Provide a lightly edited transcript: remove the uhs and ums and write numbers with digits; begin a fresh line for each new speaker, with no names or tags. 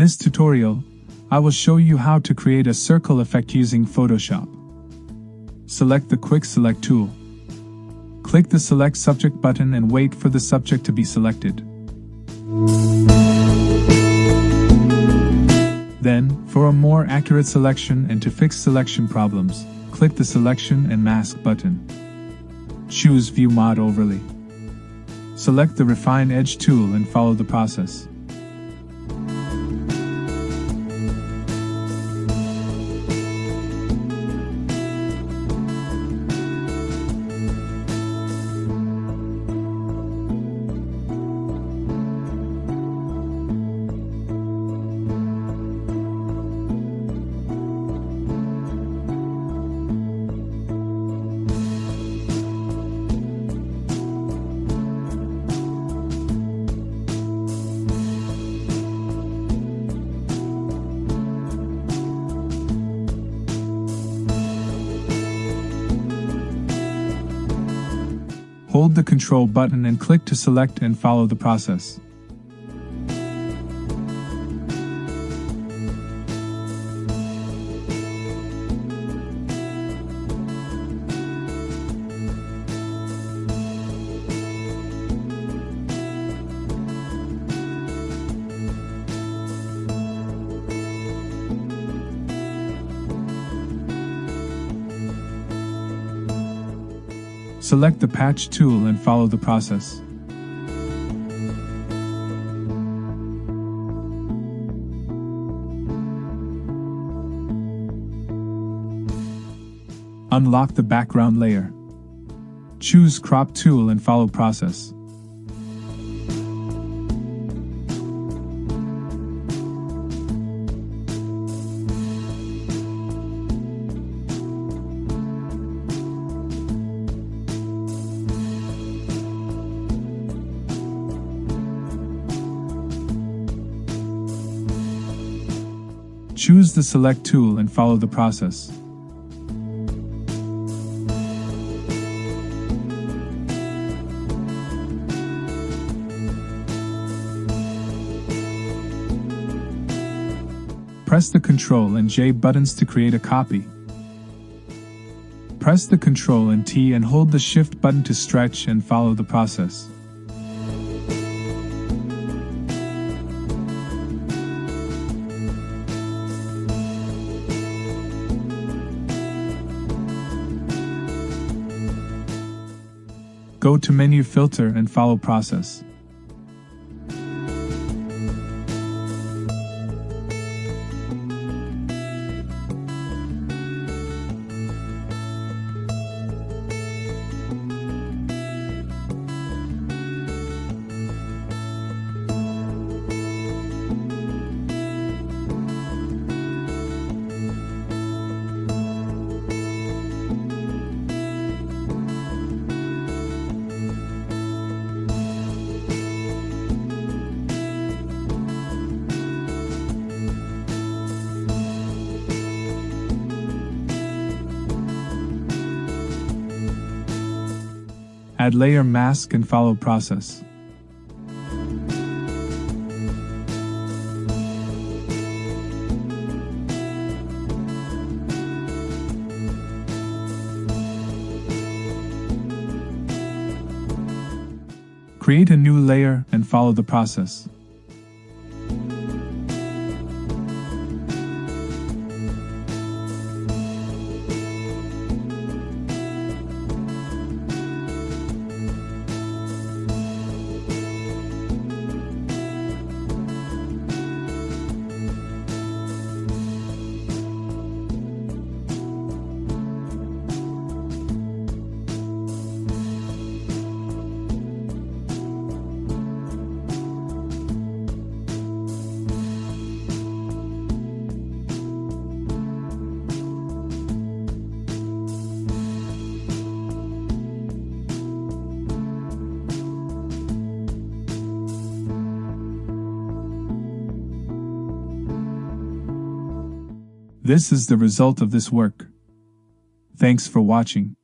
this tutorial, I will show you how to create a circle effect using Photoshop. Select the Quick Select tool. Click the Select Subject button and wait for the subject to be selected. Then, for a more accurate selection and to fix selection problems, click the Selection and Mask button. Choose View Mod Overlay. Select the Refine Edge tool and follow the process. Hold the Control button and click to select and follow the process. Select the Patch tool and follow the process. Unlock the background layer. Choose Crop tool and follow process. Choose the Select tool and follow the process. Press the Ctrl and J buttons to create a copy. Press the Ctrl and T and hold the Shift button to stretch and follow the process. Go to Menu Filter and follow process. Add layer mask and follow process. Create a new layer and follow the process. This is the result of this work. Thanks for watching.